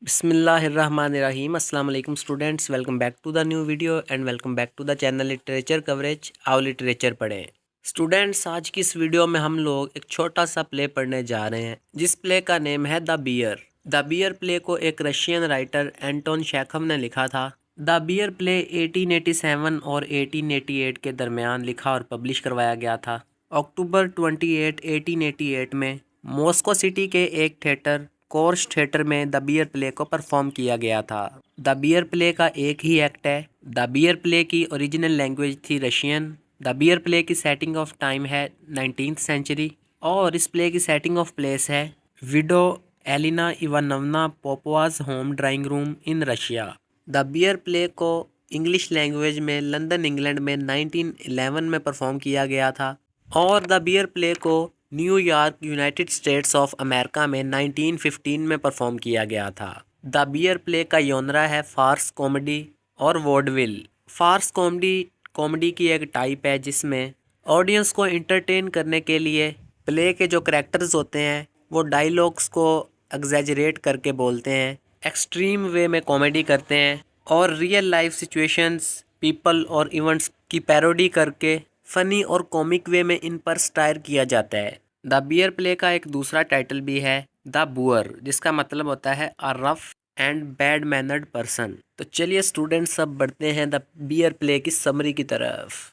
बिस्मिल्लाहिर्रहमानिर्रहीम अस्सलाम वालेकुम students, welcome back to the new video and welcome back to the channel literature coverage. आओ literature पढ़ें। Students, आज की इस वीडियो में हम लोग एक छोटा सा प्ले पढ़ने जा रहे हैं जिस प्ले का नेम है the bear. The bear play को एक रशियन राइटर एंटोन चेखव ने लिखा था। द बियर प्ले 1887 और 1888 के दरमियान लिखा और पब्लिश करवाया गया था। अक्टूबर 28, 1888 में मॉस्को सिटी के एक थिएटर कोर्स थिएटर में द बियर प्ले को परफॉर्म किया गया था। द बियर प्ले का एक ही एक्ट है। द बियर प्ले की ओरिजिनल लैंग्वेज थी रशियन। द बियर प्ले की सेटिंग ऑफ टाइम है 19th सेंचुरी और इस प्ले की सेटिंग ऑफ प्लेस है widow Elena Ivanovna Popova's home drawing room in Russia. The bear play को इंग्लिश लैंग्वेज में लंदन इंग्लैंड में 1911 में परफॉर्म किया गया था और द बियर प्ले को New York United states of America में 1915 में परफॉर्म किया गया था। द बियर प्ले का योनरा है फार्स कॉमेडी और वॉडविल। फार्स कॉमेडी की एक टाइप है जिसमें ऑडियंस को एंटरटेन करने के लिए प्ले के जो करैक्टर्स होते हैं वो डायलॉग्स को एग्जैजरेट करके बोलते हैं, एक्सट्रीम वे में कॉमेडी करते हैं और रियल लाइफ सिचुएशंस, पीपल और इवेंट्स की पैरोडी करके फनी और कॉमिक वे में इन पर स्टायर किया जाता है। द बियर प्ले का एक दूसरा टाइटल भी है द बुअर, जिसका मतलब होता है a rough and bad mannered person. तो चलिए स्टूडेंट्स, सब बढ़ते हैं द बियर प्ले की समरी की तरफ।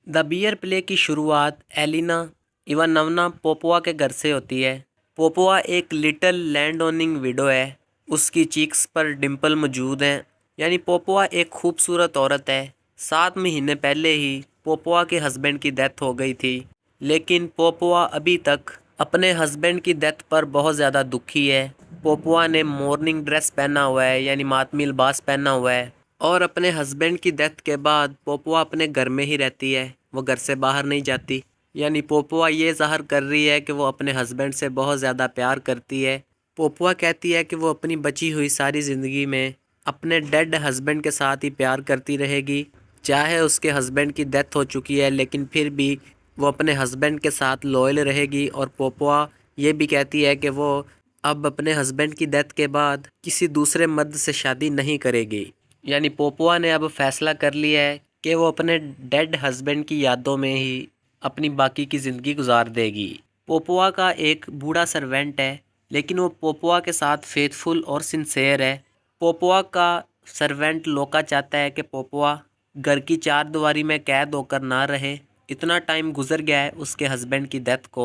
द बियर प्ले की शुरुआत एलिना इवानोव्ना पोपोवा के घर से होती है। पोपोवा एक लिटिल लैंड ओनिंग विडो है। उसकी चीक्स पर डिम्पल मौजूद हैं, यानी पोपोवा एक खूबसूरत औरत है। 7 महीने पहले ही पोपोवा के हस्बैंड की डेथ हो गई थी, लेकिन पोपोवा अभी तक अपने हस्बैंड की डेथ पर बहुत ज़्यादा दुखी है। पोपोवा ने मॉर्निंग ड्रेस पहना हुआ है, यानी मातमी लिबास पहना हुआ है और अपने हस्बैंड की डेथ के बाद पोपोवा अपने घर में ही रहती है, वो घर से बाहर नहीं जाती। यानी पोपोवा ये ज़ाहिर कर रही है कि वो अपने हस्बैंड से बहुत ज़्यादा प्यार करती है। पोपोवा कहती है कि वो अपनी बची हुई सारी ज़िंदगी में अपने डेड हस्बैंड के साथ ही प्यार करती रहेगी, चाहे उसके हस्बैंड की डेथ हो चुकी है, लेकिन फिर भी वो अपने हस्बैंड के साथ लॉयल रहेगी। और पोपोवा ये भी कहती है कि वो अब अपने हस्बैंड की डेथ के बाद किसी दूसरे मर्द से शादी नहीं करेगी। यानी पोपोवा ने अब फैसला कर लिया है कि वो अपने डेड हस्बैंड की यादों में ही अपनी बाकी की ज़िंदगी गुजार देगी। पोपोवा का एक बूढ़ा सर्वेंट है, लेकिन वो पोपोवा के साथ फेथफुल और सिंसेयर है। पोपोवा का सर्वेंट लोका चाहता है कि पोपोवा घर की चारदीवारी में कैद होकर ना रहे। इतना टाइम गुजर गया है उसके हस्बैंड की डेथ को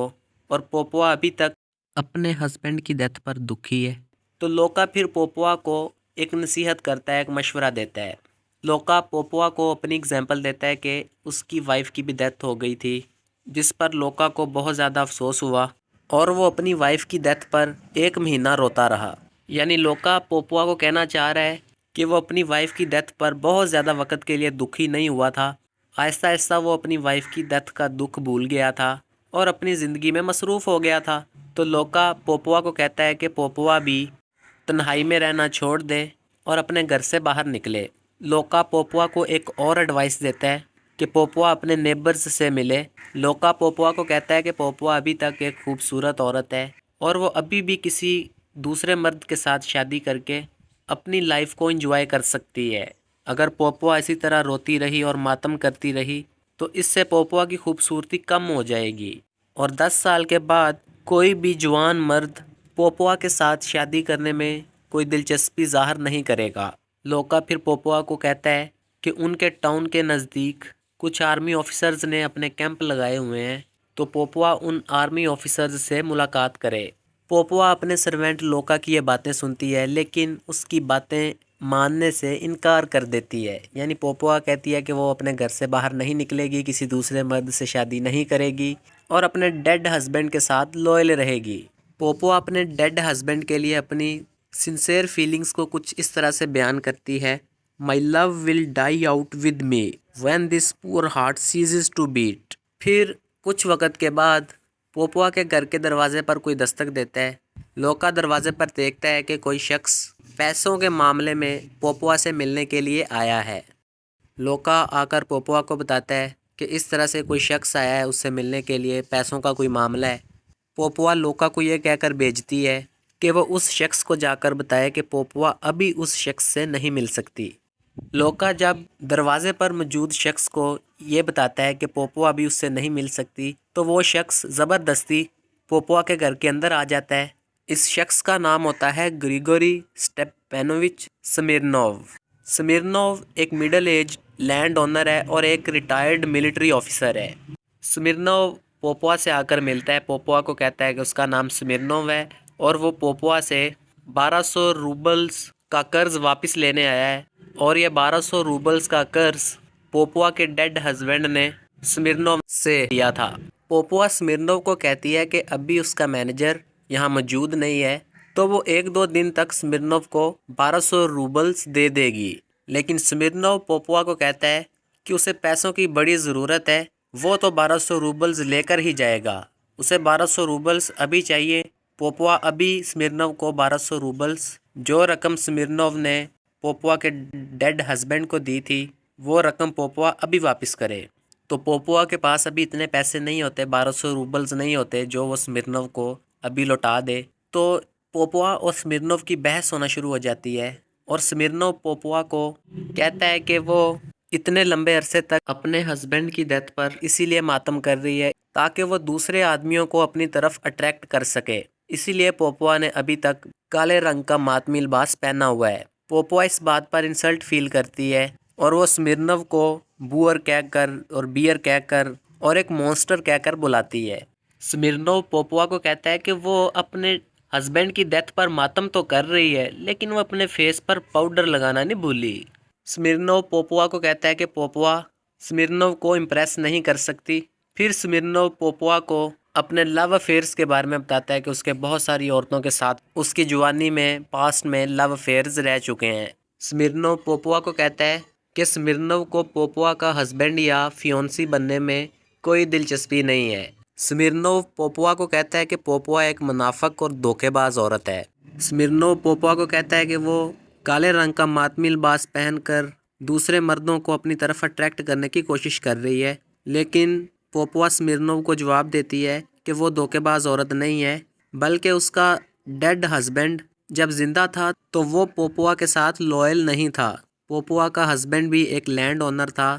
और पोपोवा अभी तक अपने हस्बैंड की डेथ पर दुखी है। तो लोका फिर पोपोवा को एक नसीहत करता है, एक मशवरा देता है। लोका पोपोवा को अपनी एग्जांपल देता है कि उसकी वाइफ की भी डेथ हो गई थी, जिस पर लोका को बहुत ज़्यादा अफसोस हुआ और वो अपनी वाइफ की डेथ पर 1 महीना रोता रहा। यानी लोका पोपोवा को कहना चाह रहा है कि वो अपनी वाइफ की डेथ पर बहुत ज़्यादा वक्त के लिए दुखी नहीं हुआ था। आहिस्ता आहिस्ता वो अपनी वाइफ की डेथ का दुख भूल गया था और अपनी ज़िंदगी में मसरूफ़ हो गया था। तो लोका पोपोवा को कहता है कि पोपोवा भी तन्हाई में रहना छोड़ दे और अपने घर से बाहर निकले। लोका पोपोवा को एक और एडवाइस देता है कि पोपोवा अपने नेबर्स से मिले। लोका पोपोवा को कहता है कि पोपोवा अभी तक एक खूबसूरत औरत है और वो अभी भी किसी दूसरे मर्द के साथ शादी करके अपनी लाइफ को एंजॉय कर सकती है। अगर पोपोवा इसी तरह रोती रही और मातम करती रही तो इससे पोपोवा की खूबसूरती कम हो जाएगी और 10 साल के बाद कोई भी जवान मर्द पोपोवा के साथ शादी करने में कोई दिलचस्पी ज़ाहिर नहीं करेगा। लोका फिर पोपोवा को कहता है कि उनके टाउन के नज़दीक कुछ आर्मी ऑफिसर्स ने अपने कैंप लगाए हुए हैं, तो पोपोवा उन आर्मी ऑफिसर्स से मुलाकात करे। पोपोवा अपने सर्वेंट लोका की ये बातें सुनती है, लेकिन उसकी बातें मानने से इनकार कर देती है। यानी पोपोवा कहती है कि वो अपने घर से बाहर नहीं निकलेगी, किसी दूसरे मर्द से शादी नहीं करेगी और अपने डेड हस्बैंड के साथ लॉयल रहेगी। पोपोवा अपने डेड हस्बैंड के लिए अपनी सिंसेयर फीलिंग्स को कुछ इस तरह से बयान करती है। My love will die out with me when this poor heart ceases to beat. फिर कुछ वक़्त के बाद पोपोवा के घर के दरवाजे पर कोई दस्तक देता है। लोका दरवाजे पर देखता है कि कोई शख्स पैसों के मामले में पोपोवा से मिलने के लिए आया है। लोका आकर पोपोवा को बताता है कि इस तरह से कोई शख्स आया है उससे मिलने के लिए, पैसों का कोई मामला है। पोपोवा लोका को ये कहकर भेजती है कि वो उस शख्स को जाकर बताए कि पोपुआ अभी उस शख्स से नहीं मिल सकती। लोका जब दरवाजे पर मौजूद शख्स को ये बताता है कि पोपुआ अभी उससे नहीं मिल सकती, तो वो शख्स ज़बरदस्ती पोपुआ के घर के अंदर आ जाता है। इस शख्स का नाम होता है ग्रिगोरी स्टेपेनोविच स्मिर्नोव। स्मिर्नोव एक मिडिल एज लैंड ओनर है और एक रिटायर्ड मिलिट्री ऑफिसर है। स्मिर्नोव पोपुआ से आकर मिलता है, पोपुआ को कहता है कि उसका नाम स्मिर्नोव है और वो पोपुआ से 1200 रूबल्स का कर्ज वापस लेने आया है और ये 1200 रूबल्स का कर्ज पोपुआ के डेड हस्बैंड ने स्मिर्नोव से लिया था। पोपुआ स्मिर्नोव को कहती है कि अभी उसका मैनेजर यहाँ मौजूद नहीं है, तो वो 1-2 दिन तक स्मिर्नोव को 1200 रूबल्स दे देगी। लेकिन स्मिर्नोव पोपुआ को कहता है कि उसे पैसों की बड़ी ज़रूरत है, वो तो 1200 रूबल्स लेकर ही जाएगा, उसे 1200 रूबल्स अभी चाहिए। पोपुआ अभी स्मिर्नोव को 1200 रूबल्स, जो रकम स्मिर्नोव ने पोपुआ के डेड हस्बैंड को दी थी, वो रकम पोपुआ अभी वापस करे। तो पोपुआ के पास अभी इतने पैसे नहीं होते, 1200 रूबल्स नहीं होते जो वो स्मिर्नोव को अभी लौटा दे। तो पोपुआ और स्मिर्नोव की बहस होना शुरू हो जाती है और स्मिर्नोव पोपुआ को कहता है कि वो इतने लंबे अरसे तक अपने हस्बैंड की डेथ पर इसीलिए मातम कर रही है ताकि वो दूसरे आदमियों को अपनी तरफ अट्रैक्ट कर सके। इसीलिए पोपुआ ने अभी तक काले रंग का मातमी लिबास पहना हुआ है। पोपुआ इस बात पर इंसल्ट फील करती है और वो स्मिर्नोव को बूअर कहकर और बियर कहकर और एक मॉन्स्टर कहकर बुलाती है। स्मिर्नोव पोपुआ को कहता है कि वो अपने हस्बैंड की डेथ पर मातम तो कर रही है, लेकिन वो अपने फेस पर पाउडर लगाना नहीं भूली। स्मिर्नोव पोपुआ को कहता है कि पोपुआ स्मिर्नोव को इम्प्रेस नहीं कर सकती। फिर स्मिर्नोव पोपुआ को अपने लव अफेयर्स के बारे में बताता है कि उसके बहुत सारी औरतों के साथ उसकी जवानी में पास्ट में लव अफेयर्स रह चुके हैं। स्मिर्नोव पोपुआ को कहता है कि स्मिर्नोव को पोपुआ का हस्बैंड या फियोंसी बनने में कोई दिलचस्पी नहीं है। स्मिर्नोव पोपुआ को कहता है कि पोपुआ एक मुनाफिक और धोखेबाज औरत है। स्मिर्नोव पोपुआ को कहता है कि वो काले रंग का मातमी लिबास पहनकर दूसरे मर्दों को अपनी तरफ अट्रैक्ट करने की कोशिश कर रही है, लेकिन पोपुआ स्मिर्नोव को जवाब देती है कि वो धोखेबाज औरत नहीं है, बल्कि उसका डेड हस्बैंड जब जिंदा था तो वो पोपुआ के साथ लॉयल नहीं था। पोपुआ का हस्बैंड भी एक लैंड ओनर था।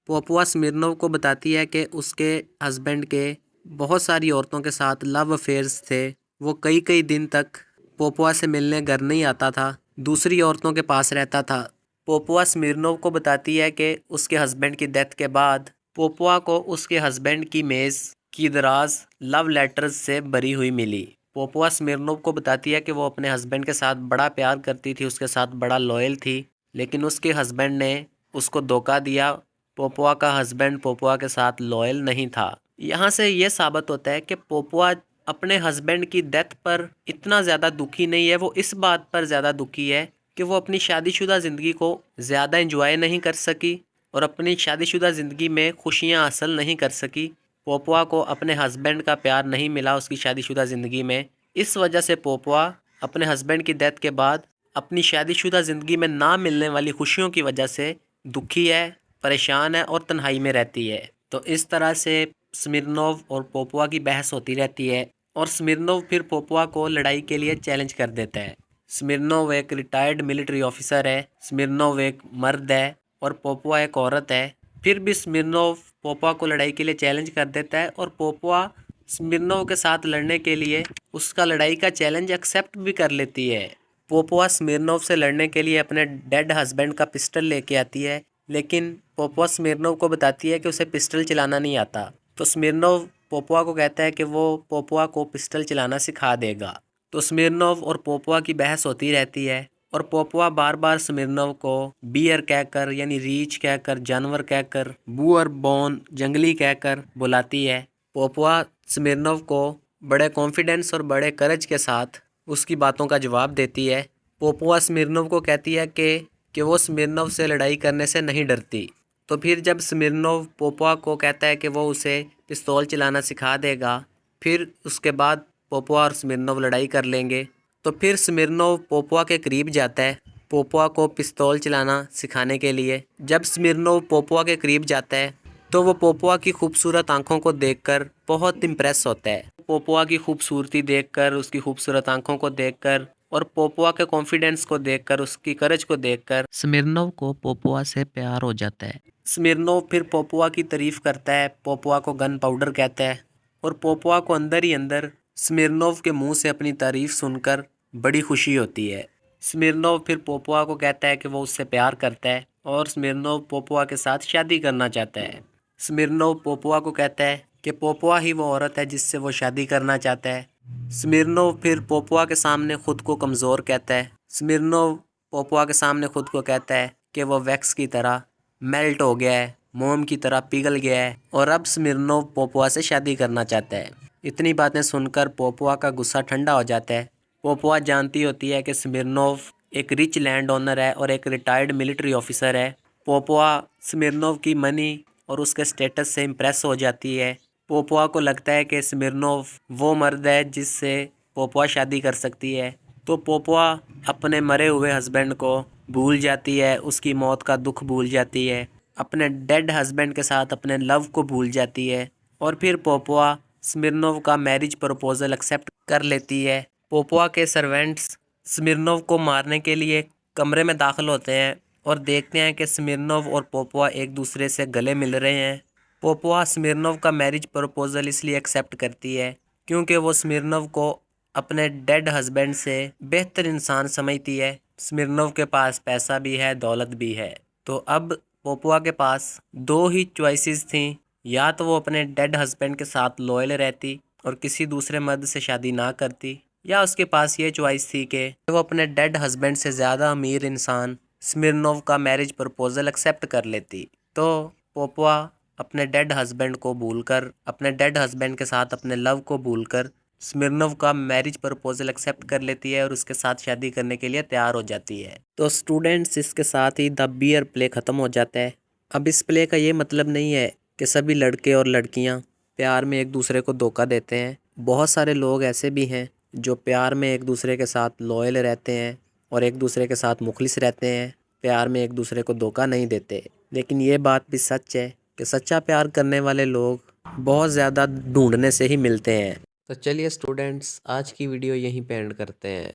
पोपुआ स्मिर्नोव को बताती है कि उसके हस्बैंड के बहुत सारी औरतों के साथ लव अफेयर्स थे। वो कई कई दिन तक पोपुआ से मिलने घर नहीं आता था, दूसरी औरतों के पास रहता था। पोपुआ स्मिर्नोव को बताती है कि उसके हस्बैंड की डेथ के बाद पोपुआ को उसके हस्बैंड की मेज़ की दराज लव लेटर्स से भरी हुई मिली। पोपुआ स्मिर्नोव को बताती है कि वो अपने हस्बैंड के साथ बड़ा प्यार करती थी, उसके साथ बड़ा लॉयल थी, लेकिन उसके हस्बैंड ने उसको धोखा दिया। पोपुआ का हस्बैंड पोपुआ के साथ लॉयल नहीं था। यहाँ से ये साबित होता है कि पोपुआ अपने हस्बैंड की डेथ पर इतना ज़्यादा दुखी नहीं है, वो इस बात पर ज़्यादा दुखी है कि वो अपनी शादीशुदा ज़िंदगी को ज़्यादा एंजॉय नहीं कर सकी और अपनी शादीशुदा ज़िंदगी में खुशियाँ हासिल नहीं कर सकी। पोपुआ को अपने हस्बैंड का प्यार नहीं मिला उसकी शादीशुदा ज़िंदगी में। इस वजह से पोपुआ अपने हस्बैंड की डेथ के बाद अपनी शादीशुदा ज़िंदगी में ना मिलने वाली खुशियों की वजह से दुखी है, परेशान है और तन्हाई में रहती है। तो इस तरह से स्मिर्नोव और पोपुआ की बहस होती रहती है और स्मिर्नोव फिर पोपुआ को लड़ाई के लिए चैलेंज कर देता है। स्मिर्नोव एक रिटायर्ड मिलिट्री ऑफिसर है, स्मिर्नोव एक मर्द है और पोपुआ एक औरत है। फिर भी स्मिर्नोव पोपुआ को लड़ाई के लिए चैलेंज कर देता है और पोपुआ स्मिर्नोव के साथ लड़ने के लिए उसका लड़ाई का चैलेंज एक्सेप्ट भी कर लेती है। पोपुआ स्मिर्नोव से लड़ने के लिए अपने डेड हस्बैंड का पिस्टल लेके आती है, लेकिन पोपुआ स्मिर्नोव को बताती है कि उसे पिस्टल चलाना नहीं आता। तो स्मिर्नोव पोपुआ को कहता है कि वो पोपुआ को पिस्टल चलाना सिखा देगा। तो स्मिर्नोव और पोपुआ की बहस होती रहती है और पोपुआ बार बार स्मिर्नोव को बियर कहकर यानी रीछ कहकर, जानवर कहकर, बूअर बोन जंगली कहकर बुलाती है। पोपुआ स्मिर्नोव को बड़े कॉन्फिडेंस और बड़े करज के साथ उसकी बातों का जवाब देती है। पोपुआ स्मिर्नोव को कहती है कि वो स्मिर्नोव से लड़ाई करने से नहीं डरती। तो फिर जब स्मिर्नोव पोपुआ को कहता है कि वो उसे पिस्तौल चलाना सिखा देगा, फिर उसके बाद पोपुआ और स्मिर्नोव लड़ाई कर लेंगे। तो फिर स्मिर्नोव पोपुआ के करीब जाता है पोपुआ को पिस्तौल चलाना सिखाने के लिए। जब स्मिर्नोव पोपुआ के करीब जाता है तो वो पोपोआ की खूबसूरत आंखों को देखकर बहुत इम्प्रेस होता है। पोपोआ की खूबसूरती देखकर, उसकी खूबसूरत आंखों को देखकर और पोपोआ के कॉन्फिडेंस को देखकर, उसकी करज को देखकर स्मिर्नोव को पोपोआ से प्यार हो जाता है। स्मिर्नोव फिर पोपोआ की तारीफ करता है, पोपोआ को गन पाउडर कहता है और पोपोआ को अंदर ही अंदर स्मिर्नोव के मुंह से अपनी तारीफ सुनकर बड़ी खुशी होती है। स्मिर्नोव फिर पोपोआ को कहता है कि वो उससे प्यार करता है और स्मिर्नोव पोपोआ के साथ शादी करना चाहता है। स्मिर्नोव पोपोआ को कहता है कि पोपोआ ही वो औरत है जिससे वो शादी करना चाहता है। स्मिर्नोव फिर पोपोआ के सामने खुद को कमज़ोर कहता है। स्मिर्नोव पोपोआ के सामने खुद को कहता है कि वो वैक्स की तरह मेल्ट हो गया है, मोम की तरह पिघल गया है और अब स्मिर्नोव पोपोआ से शादी करना चाहता है। इतनी बातें सुनकर पोपोआ का गुस्सा ठंडा हो जाता है। पोपोआ जानती होती है कि स्मिर्नोव एक रिच लैंड ओनर है और एक रिटायर्ड मिलिट्री ऑफिसर है। पोपोआ स्मिर्नोव की मनी और उसके स्टेटस से इम्प्रेस हो जाती है। पोपोआ को लगता है कि स्मिर्नोव वो मर्द है जिससे पोपोआ शादी कर सकती है। तो पोपोआ अपने मरे हुए हस्बैंड को भूल जाती है, उसकी मौत का दुख भूल जाती है, अपने डेड हस्बैंड के साथ अपने लव को भूल जाती है और फिर पोपोआ स्मिर्नोव का मैरिज प्रपोजल एक्सेप्ट कर लेती है। पोपोआ के सर्वेंट्स स्मिर्नोव को मारने के लिए कमरे में दाखिल होते हैं और देखते हैं कि स्मिर्नोव और पोपोआ एक दूसरे से गले मिल रहे हैं। पोपोआ स्मिर्नोव का मैरिज प्रपोजल इसलिए एक्सेप्ट करती है क्योंकि वो स्मिर्नोव को अपने डेड हस्बैंड से बेहतर इंसान समझती है। स्मिर्नोव के पास पैसा भी है, दौलत भी है। तो अब पोपोआ के पास दो ही चॉइसेस थी, या तो वो अपने डेड हस्बैंड के साथ लॉयल रहती और किसी दूसरे मर्द से शादी ना करती, या उसके पास ये चॉइस थी कि वो अपने डेड हस्बैंड से ज़्यादा अमीर इंसान स्मिर्नोव का मैरिज प्रपोजल एक्सेप्ट कर लेती। तो पोपोआ अपने डेड हस्बैंड को भूलकर, अपने डेड हस्बैंड के साथ अपने लव को भूलकर स्मिर्नोव का मैरिज प्रपोजल एक्सेप्ट कर लेती है और उसके साथ शादी करने के लिए तैयार हो जाती है। तो स्टूडेंट्स, इसके साथ ही द बियर प्ले ख़त्म हो जाता है। अब इस प्ले का ये मतलब नहीं है कि सभी लड़के और लड़कियां प्यार में एक दूसरे को धोखा देते हैं। बहुत सारे लोग ऐसे भी हैं जो प्यार में एक दूसरे के साथ लॉयल रहते हैं और एक दूसरे के साथ मुखलिस रहते हैं, प्यार में एक दूसरे को धोखा नहीं देते। लेकिन ये बात भी सच है कि सच्चा प्यार करने वाले लोग बहुत ज़्यादा ढूंढने से ही मिलते हैं। तो चलिए स्टूडेंट्स, आज की वीडियो यहीं पे एंड करते हैं।